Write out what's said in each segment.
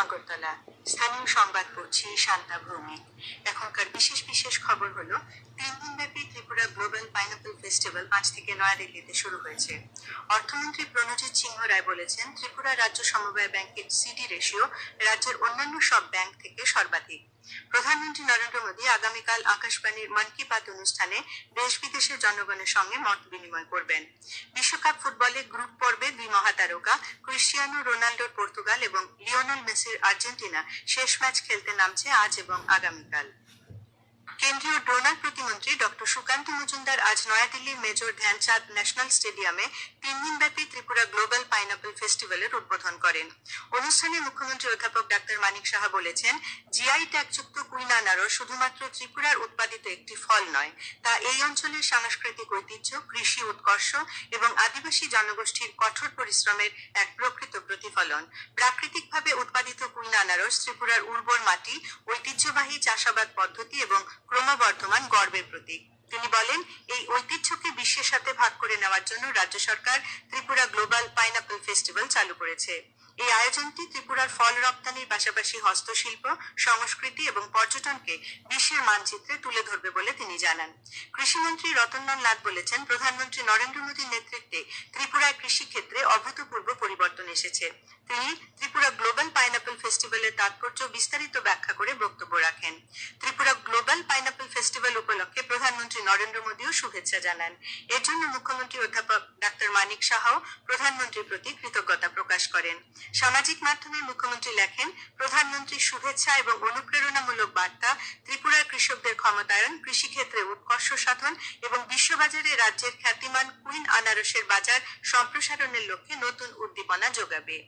আগরতলা। স্থানীয় সংবাদ পড়ছি শান্তা ভৌমিক। এখনকার বিশেষ বিশেষ খবর হলো 3 দিনব্যাপী ত্রিপুরা গ্লোবাল পাইনাপল ফেস্টিভ্যাল আজ থেকে নয়াদিল্লিতে শুরু হয়েছে। অর্থমন্ত্রী প্রণজিৎ সিংহ রায় বলেছেন, ত্রিপুরা রাজ্য সমবায় ব্যাংকের সিডি রেশিও রাজ্যের অন্যান্য সব ব্যাংক থেকে সর্বাধিক। প্রধানমন্ত্রী নরেন্দ্র মোদী আগামীকাল আকাশবাণীর মন কি বাত অনুষ্ঠানে দেশ বিদেশের জনগণের সঙ্গে মত বিনিময় করবেন। বিশ্বকাপ ফুটবলে গ্রুপ পর্বে 2 মহাতারকা ক্রিস্টিয়ানো রোনাল্ডোর পর্তুগাল এবং লিওনেল মেসির আর্জেন্টিনা শেষ ম্যাচ খেলতে নামছে আজ এবং আগামীকাল। কেন্দ্রীয় ডোনার প্রতিমন্ত্রী ডক্টর সুকান্ত মজুমদার আজ নয়াদিল্লির মেজর ধ্যানচাঁদ ন্যাশনাল স্টেডিয়ামে 3 দিনব্যাপী ত্রিপুরা গ্লোবাল পাইনাপল ফেস্টিভ্যালের উদ্বোধন করেন। অনুষ্ঠানে মুখ্যমন্ত্রী অধ্যাপক ডাক্তার মানিক সাহা বলেছেন, জিআই ট্যাগযুক্ত কুইন আনারস শুধুমাত্র ত্রিপুরার উৎপাদিত একটি ফল নয়, তা এই অঞ্চলের সাংস্কৃতিক ঐতিহ্য, কৃষি উৎকর্ষ এবং আদিবাসী জনগোষ্ঠীর কঠোর পরিশ্রমের এক প্রকৃত প্রতিফলন। প্রাকৃতিকভাবে উৎপাদিত কুইন আনারস ত্রিপুরার উর্বর মাটি, ঐতিহ্যবাহী চাষাবাদ পদ্ধতি এবং ক্রমবর্ধমান গর্বের প্রতীক। তিনি বলেন, এই ঐতিহ্যকে বিশ্বের সাথে ভাগ করে নেওয়ার জন্য রাজ্য সরকার ত্রিপুরা গ্লোবাল পাইনাপল ফেস্টিভ্যাল চালু করেছে। এই আয়োজনটি ত্রিপুরার ফল রপ্তানির পাশাপাশি হস্তশিল্প, সংস্কৃতি এবং পর্যটনকে বিশ্বের মানচিত্রে তুলে ধরবে বলে তিনি জানান। কৃষিমন্ত্রী রতনলাল নাথ বলেছেন, প্রধানমন্ত্রী নরেন্দ্র মোদীর নেতৃত্বে ত্রিপুরায় কৃষিক্ষেত্রে অভূতপূর্ব পরিবর্তন এসেছে। তিনি ত্রিপুরা গ্লোবাল পাইনাপল ফেস্টিভ্যালের তাৎপর্য বিস্তারিত ব্যাখ্যা করে বক্তব্য রাখেন। ত্রিপুরা গ্লোবাল পাইনাপল ফেস্টিভ্যাল উপলক্ষে প্রধানমন্ত্রী নরেন্দ্র মোদীও শুভেচ্ছা জানান। এর জন্য মুখ্যমন্ত্রী অধ্যাপক ডাক্তার মানিক সাহাও প্রধানমন্ত্রীর প্রতি কৃতজ্ঞতা প্রকাশ করেন। সামাজিক মাধ্যমে মুখ্যমন্ত্রী লেখেন, প্রধানমন্ত্রীর শুভেচ্ছা এবং অনুপ্রেরণামূলক বার্তা ত্রিপুরার কৃষকদের ক্ষমতায়ন, কৃষিক্ষেত্রে উৎকর্ষ সাধন এবং বিশ্ববাজারে রাজ্যের খ্যাতিমান কুইন আনারসের বাজার সম্প্রসারণের লক্ষ্যে নতুন উদ্দীপনা যোগাবে।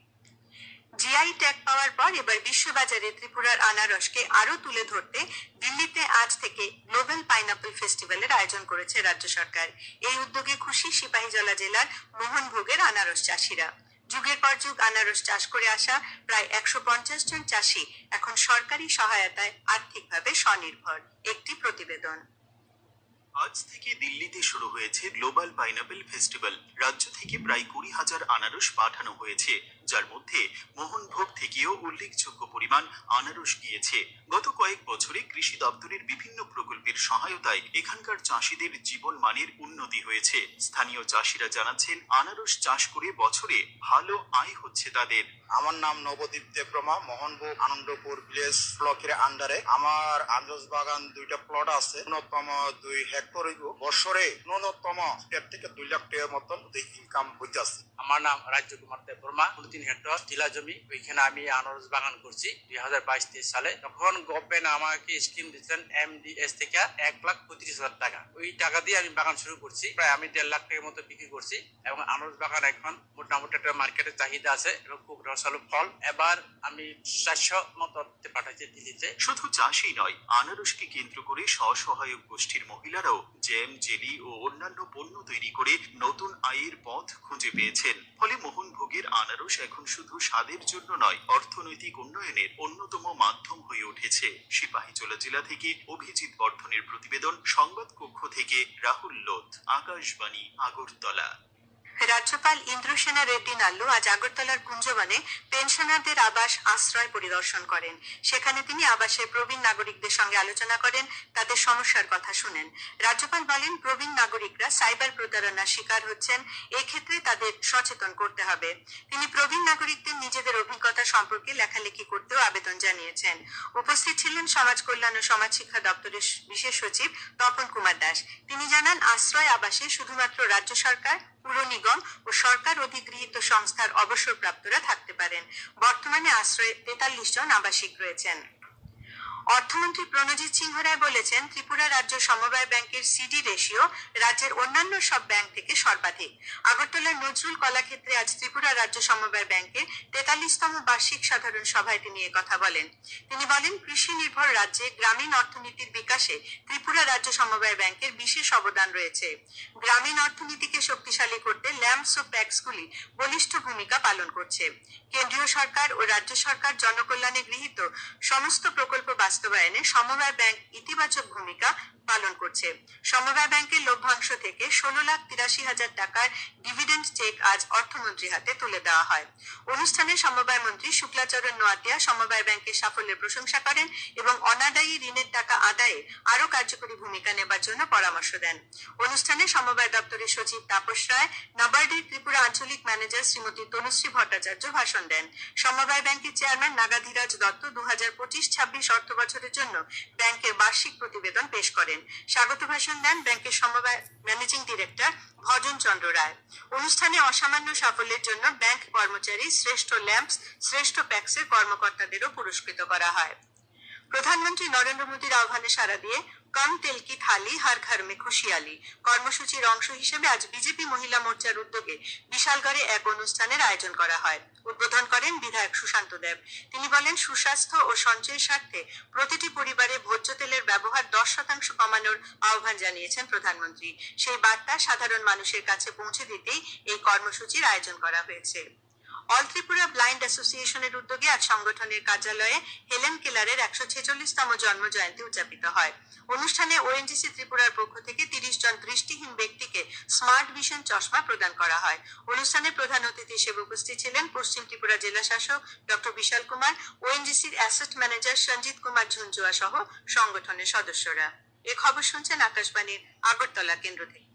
জিআই ট্যাগ পাওয়ার পর এবার বিশ্ববাজারে ত্রিপুরার আনারসকে আরও তুলে ধরতে দিল্লিতে আজ থেকে গ্লোবাল পাইনাপল ফেস্টিভ্যালের আয়োজন করেছে রাজ্য সরকার। এই উদ্যোগে খুশি সিপাহীজলা জেলার মোহনভোগের আনারস চাষিরা। যুগের পর যুগ আনারস চাষ করে আসা প্রায় 150 জন চাষি এখন সরকারি সহায়তায় আর্থিকভাবে স্বনির্ভর। একটি প্রতিবেদন। আজ থেকে দিল্লিতে শুরু হয়েছে গ্লোবাল পাইনাপল ফেস্টিভ্যাল। রাজ্য থেকে প্রায় 20,000 আনারস পাঠানো হয়েছে, যার মধ্যে মোহনভোগ থেকেও উল্লেখযোগ্য পরিমাণ আনারস গিয়েছে। গত কয়েক বছরে কৃষি দপ্তরের বিভিন্ন প্রকল্পের সহায়তায় এখানকার চাষিদের জীবন মানের উন্নতি হয়েছে। স্থানীয় চাষিরা জানাচ্ছেন, আনারস চাষ করে বছরে ভালো আয় হচ্ছে তাদের। আমার নাম নবদ্বীপ দেবরমা, মোহনভোগ আনন্দপুর ভিলেজ ব্লকের আন্ডারে আমার আনারস বাগান 2টা প্লট আছে। ন্যূনতম 2 হেক্টর বছরে ন্যূনতম 1.5 থেকে 2 লাখ টাকার মতন ইনকাম হইতেছে। আমার নাম রাজ্য কুমার দেববর্মা, 3 হেক্টর টিলা জমি, ওইখানে আমি আনারস বাগান করছি 2022-23 সালে। তখন গভর্নমেন্ট আমাকে স্কিম দিচ্ছেন MDS থেকে 1,35,000 টাকা। ওই টাকা দিয়ে আমি বাগান শুরু করছি, প্রায় আমি 1.5 লাখ টাকার মতো বিক্রি করছি। এবং আনারস বাগান এখন মোটামুটি একটা মার্কেটে চাহিদা আছে এবং খুব রসালো ফল। এবার আমি 400 মতো পাঠাচ্ছি দিল্লিতে। শুধু চাষই নয়, আনারসকে কেন্দ্র করে স্বসহায়ক গোষ্ঠীর মহিলারাও জ্যাম, জেলি ও অন্যান্য পণ্য তৈরি করে নতুন আয়ের পথ খুঁজে পেয়েছেন। ফলে মোহনভোগের আনারস এখন শুধু স্বাদের জন্য নয়, অর্থনৈতিক উন্নয়নের অন্যতম মাধ্যম হয়ে উঠেছে। সিপাহীজলা জেলা থেকে অভিজিৎ বর্ধনের প্রতিবেদন, সংবাদ কক্ষ থেকে রাহুল লোধ, আকাশবাণী, আগরতলা। রাজ্যপাল ইন্দ্রসেনা রেড্ডি নাল্লু আজ আগরতলার কুঞ্জবনে পেনশনারদের আবাস আশ্রয় পরিদর্শন করেন। সেখানে তিনি আবাসের প্রবীণ নাগরিকদের সঙ্গে আলোচনা করেন, তাদের সমস্যার কথা শুনেন। রাজ্যপাল বলেন, প্রবীণ নাগরিকরা সাইবার প্রতারণার শিকার হচ্ছেন, এক্ষেত্রে তাদের সচেতন করতে হবে। তিনি প্রবীণ নাগরিকদের নিজেদের অভিজ্ঞতা সম্পর্কে লেখালেখি করতেও আবেদন জানিয়েছেন। উপস্থিত ছিলেন সমাজ কল্যাণ ও সমাজ শিক্ষা দপ্তরের বিশেষ সচিব তপন কুমার দাস। তিনি জানান, আশ্রয় আবাসে শুধুমাত্র রাজ্য সরকার, পুর নিগম ও সরকার অধিগৃহীত সংস্থার অবসরপ্রাপ্তরা থাকতে পারেন। বর্তমানে আশ্রয়ে 43 জন আবাসিক রয়েছেন। অর্থমন্ত্রী প্রণজিৎ সিংহ রায় বলেছেন, ত্রিপুরা রাজ্য সমবায় ব্যাংকের সিডি রেশিও রাজ্যের অন্যান্য সব ব্যাংক থেকে সর্বাধিক। আগরতলার নজরুল কলাক্ষেত্রে আজ ত্রিপুরা রাজ্য সমবায় ব্যাংকের 43তম বার্ষিক সাধারণ সভায় তিনি কথা বলেন। তিনি বলেন, কৃষি নির্ভর রাজ্যে গ্রামীণ অর্থনীতির বিকাশে ত্রিপুরা রাজ্য সমবায় ব্যাংকের বিশেষ অবদান রয়েছে। গ্রামীণ অর্থনীতিকে শক্তিশালী করতে ল্যাম্পস ও প্যাক্সগুলি বলিষ্ঠ ভূমিকা পালন করছে। কেন্দ্রীয় সরকার ও রাজ্য সরকার জনকল্যাণে গৃহীত সমস্ত প্রকল্প বাস্তবায়ন বাস্তবায়নে সমবায় ব্যাংক ইতিবাচক ভূমিকা পালন করছে। সমবায় ব্যাংকের লভ্যাংশ থেকে 16,83,000 টাকার ডিভিডেন্ড চেক আজ অর্থমন্ত্রীর হাতে তুলে দেওয়া হয়। অনুষ্ঠানে সমবায় মন্ত্রী শুক্লাচরণ নোয়াতিয়া সমবায় ব্যাংকের সাফল্যের প্রশংসা করেন এবং অনাদায়ী ঋণের টাকা আদায়ে আরও কার্যকরী ভূমিকা নেবার জন্য পরামর্শ দেন। অনুষ্ঠানে সমবায় দপ্তরের সচিব তাপস রায়, নাবার্ডের ত্রিপুরা আঞ্চলিক ম্যানেজার শ্রীমতী তনুশ্রী ভট্টাচার্য ভাষণ দেন। সমবায় ব্যাংকের চেয়ারম্যান নাগাধীরাজ দত্ত 2025-26 অর্থ বছরের জন্য ব্যাংকের বার্ষিক প্রতিবেদন পেশ করেন। স্বাগত ভাষণ দেন ব্যাংকের সমবায় ম্যানেজিং ডিরেক্টর ভজন চন্দ্র রায়। অনুষ্ঠানে অসামান্য সাফল্যের জন্য ব্যাংক কর্মচারী, শ্রেষ্ঠ ল্যাম্পস, শ্রেষ্ঠ প্যাক্সের কর্মকর্তাদেরও পুরস্কৃত করা হয়। প্রধানমন্ত্রী নরেন্দ্র মোদীর আহ্বানে সাড়া দিয়ে কম তেল কি থালি হর ঘর মে খুশিয়ালি কর্মসূচির অংশ হিসেবে আজ বিজেপি মহিলা মোর্চার উদ্যোগে বিশালগড়ে এক অনুষ্ঠানের আয়োজন করা হয়। উদ্বোধন করেন বিধায়ক সুশান্ত দেব। তিনি বলেন, সুস্বাস্থ্য ও সঞ্চয়ের স্বার্থে প্রতিটি পরিবারে ভোজ্য তেলের ব্যবহার 10% কমানোর আহ্বান জানিয়েছেন প্রধানমন্ত্রী। সেই বার্তা সাধারণ মানুষের কাছে পৌঁছে দিতেই এই কর্মসূচির আয়োজন করা হয়েছে। অল ত্রিপুরা ব্লাইন্ড অ্যাসোসিয়েশনের উদ্যোগে আজ সংগঠনের কার্যালয়ে হেলেন কেলারের 146তম জন্ম জয়ন্তী উদযাপিত হয়। অনুষ্ঠানে ওএনজিসি ত্রিপুরার পক্ষ থেকে 30 জন দৃষ্টিহীন ব্যক্তিকে স্মার্ট ভিশন চশমা প্রদান করা হয়। অনুষ্ঠানে প্রধান অতিথি হিসেবে উপস্থিত ছিলেন পশ্চিম ত্রিপুরা জেলা শাসক ডক্টর বিশাল কুমার, ওএনজিসির অ্যাসেট ম্যানেজার সঞ্জিত কুমার ঝুঞ্জুয়া সহ সংগঠনের সদস্যরা। এ খবর শুনছেন আকাশবাণীর আগরতলা কেন্দ্র থেকে।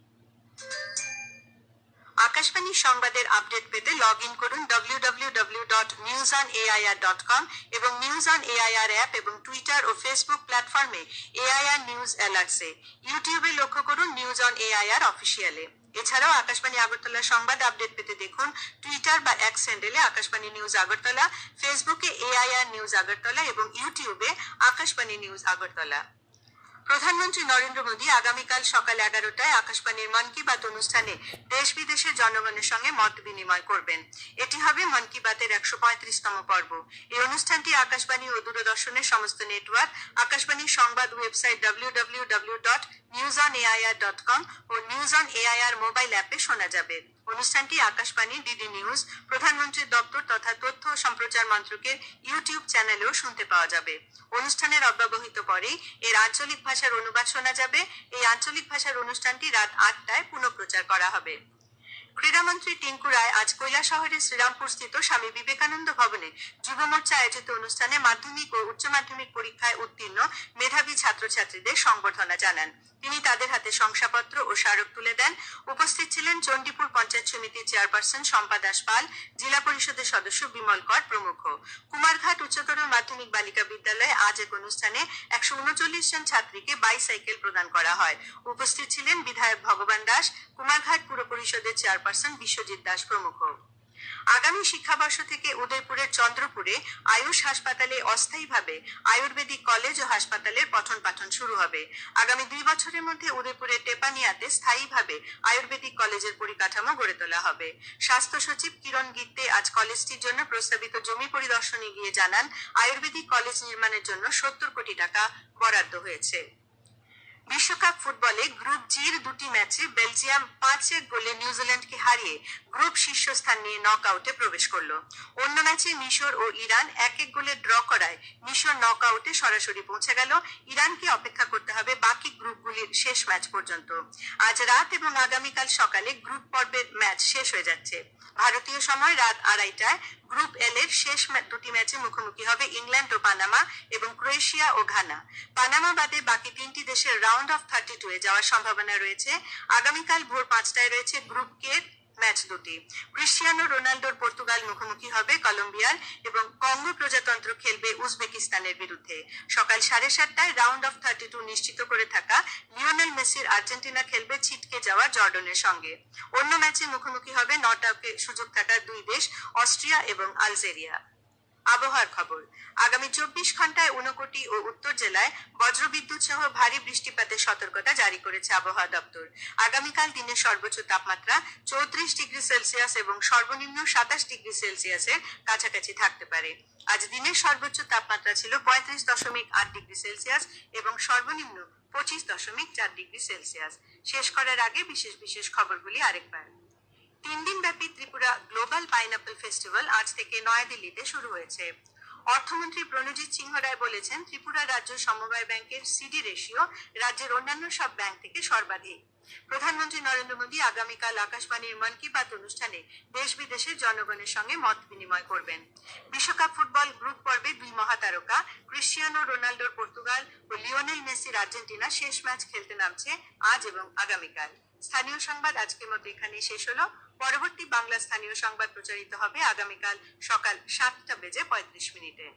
আকাশবাণী সংবাদের আপডেট পেতে লগ ইন করুন www.newsonair.com এবং নিউজ অন এআইআর অ্যাপ এবং টুইটার ও ফেসবুক প্ল্যাটফর্মে এআইআর নিউজ অ্যালার্টসে। ইউটিউবে লক্ষ্য করুন নিউজ অন এআইআর অফিসিয়ালে। এছাড়াও আকাশবাণী আগরতলা সংবাদ আপডেট পেতে দেখুন টুইটার বা এক্স হ্যান্ডেলে আকাশবাণী নিউজ আগরতলা, ফেসবুকে এআইআর নিউজ আগরতলা এবং ইউটিউবে আকাশবাণী নিউজ আগরতলা। প্রধানমন্ত্রী নরেন্দ্র মোদী আগামীকাল সকাল 11টায় আকাশবাণীর মন কি বাত অনুষ্ঠানে দেশ বিদেশের জনগণের সঙ্গে মত বিনিময় করবেন। এটি হবে মন কি বাতের 135তম পর্ব। এই অনুষ্ঠানটি আকাশবাণী ও দূরদর্শনের সমস্ত নেটওয়ার্ক, আকাশবাণীর সংবাদ ওয়েবসাইট www.newsonair.com ও নিউজ অন এআইআর মোবাইল অ্যাপে শোনা যাবে। অনুষ্ঠানটি আকাশবাণী, ডিডি নিউজ, প্রধানমন্ত্রীর দপ্তর তথা তথ্য ও সম্প্রচার মন্ত্রকের ইউটিউব চ্যানেলেও শুনতে পাওয়া যাবে। অনুষ্ঠানের অব্যবহিত পরেই এর আঞ্চলিক ভাষার অনুবাদ শোনা যাবে। এই আঞ্চলিক ভাষার অনুষ্ঠানটি রাত 8টায় পুনঃপ্রচার করা হবে। ক্রীড়ামন্ত্রী টিঙ্কু রায় আজ কৈলাসহরের শ্রীরামপুরস্থিত স্বামী বিবেকানন্দ ভবনে যুব মোর্চা আয়োজিত অনুষ্ঠানে মাধ্যমিক ও উচ্চ মাধ্যমিক পরীক্ষায় উত্তীর্ণ মেধাবী ছাত্রছাত্রীদের সংবর্ধনা জানান। তিনি তাদের হাতে শংসাপত্র ও স্মারক তুলে দেন। উপস্থিত ছিলেন চণ্ডীপুর পঞ্চায়েত সমিতির চেয়ারপারসন শম্পা দাস পাল, জেলা পরিষদের সদস্য বিমল কর প্রমুখ। কুমারঘাট উচ্চতর মাধ্যমিক বালিকা বিদ্যালয়ে আজ এক অনুষ্ঠানে 139 জন ছাত্রীকে বাইসাইকেল প্রদান করা হয়। উপস্থিত ছিলেন বিধায়ক ভগবান দাস, কুমারঘাট পুর পরিষদের চেয়ারপারসন বিশ্বজিৎ দাস প্রমুখ। আগামী শিক্ষাবর্ষ থেকে উদয়পুরের চন্দ্রপুরে আয়ুষ হাসপাতালে অস্থায়ীভাবে আয়ুর্বেদিক কলেজ ও হাসপাতালের পঠন পাঠন শুরু হবে। আগামী 2 বছরের মধ্যে উদয়পুরের টেপানিয়াতে স্থায়ীভাবে আয়ুর্বেদিক কলেজের পরিকাঠামো গড়ে তোলা হবে। স্বাস্থ্য সচিব কিরণ গিত্তে আজ কলেজটির জন্য প্রস্তাবিত জমি পরিদর্শনে গিয়ে জানান, আয়ুর্বেদিক কলেজ নির্মাণের জন্য 70 কোটি টাকা বরাদ্দ হয়েছে। বিশ্বকাপ ফুটবলে গ্রুপ জির 2টি ম্যাচে বেলজিয়াম 5-1 গোলে নিউজিল্যান্ডকে হারিয়ে গ্রুপ শীর্ষস্থান নিয়ে নকআউটে প্রবেশ করল। অন্য ম্যাচে মিশর ও ইরান 1-1 গোলে ড্র করায় মিশর নকআউটে সরাসরি পৌঁছে গেল। ইরানকে অপেক্ষা করতে হবে বাকি গ্রুপগুলির শেষ ম্যাচ পর্যন্ত। আজ রাত এবং আগামীকাল সকালে গ্রুপ পর্বের ম্যাচ শেষ হয়ে যাচ্ছে। ভারতীয় সময় রাত 2:30টায় গ্রুপ এল এর শেষ 2টি ম্যাচে মুখোমুখি হবে ইংল্যান্ড ও পানামা এবং ক্রোয়েশিয়া ও ঘানা। পানামা বাদে বাকি 3টি দেশের রাউন্ড অফ 32-এ যাওয়ার সম্ভাবনা রয়েছে। আগামীকাল ভোর 5টায় রয়েছে গ্রুপ কে ম্যাচ 2টি। ক্রিস্টিয়ানো রোনাল্ডোর পর্তুগাল মুখোমুখি হবে কলম্বিয়ার এবং কঙ্গো প্রজাতন্ত্র খেলবে উজবেকিস্তানের বিরুদ্ধে। সকাল 7:30টায় রাউন্ড অফ 32 নিশ্চিত করে থাকা লিওনেল মেসির আর্জেন্টিনা খেলবে ছিটকে যাওয়া জর্ডনের সঙ্গে। অন্য ম্যাচে মুখোমুখি হবে নকআউটে সুযোগ থাকা 2 দেশ অস্ট্রিয়া এবং আলজেরিয়া। আবহাওয়ার খবর। আগামী 24 ঘন্টায় ঊনকোটি ও উত্তর জেলায় বজ্রবিদ্যুৎ সহ ভারী বৃষ্টিপাতের সতর্কতা জারি করেছে আবহাওয়া দপ্তর। আগামীকাল দিনের সর্বোচ্চ তাপমাত্রা 34 ডিগ্রি সেলসিয়াস এবং সর্বনিম্ন 27 ডিগ্রি সেলসিয়াসের কাছাকাছি থাকতে পারে। আজ দিনের সর্বোচ্চ তাপমাত্রা ছিল 35.8 ডিগ্রি সেলসিয়াস এবং সর্বনিম্ন 25.4 ডিগ্রি সেলসিয়াস। শেষ করার আগে বিশেষ বিশেষ খবরগুলি আরেকবার। 3 দিনব্যাপী ত্রিপুরা গ্লোবাল পাইনঅ্যাপল ফেস্টিভ্যাল আজ থেকে নয়াদিল্লিতে শুরু হয়েছে। অর্থমন্ত্রী প্রণজিৎ সিংহ রায় বলেছেন, ত্রিপুরা রাজ্য সমবায় ব্যাংকের সিডি রেশিও রাজ্যের অন্যান্য সব ব্যাংক থেকে সর্বাধিক। প্রধানমন্ত্রী নরেন্দ্র মোদী আগামীকাল আকাশবাণীর মন কি বাত অনুষ্ঠানে দেশ বিদেশের জনগণের সঙ্গে মত বিনিময় করবেন। বিশ্বকাপ ফুটবল গ্রুপ পর্বে দুই মহাতারকা ক্রিশ্চিয়ানো রোনাল্ডোর পর্তুগাল ও লিওনেল মেসির আর্জেন্টিনা শেষ ম্যাচ খেলতে নামছে আজ এবং আগামীকাল। স্থানীয় সংবাদ আজকের মতো এখানেই শেষ হলো। পরবর্তী বাংলা স্থানীয় সংবাদ প্রচারিত হবে আগামীকাল সকাল 7:35 মিনিটে।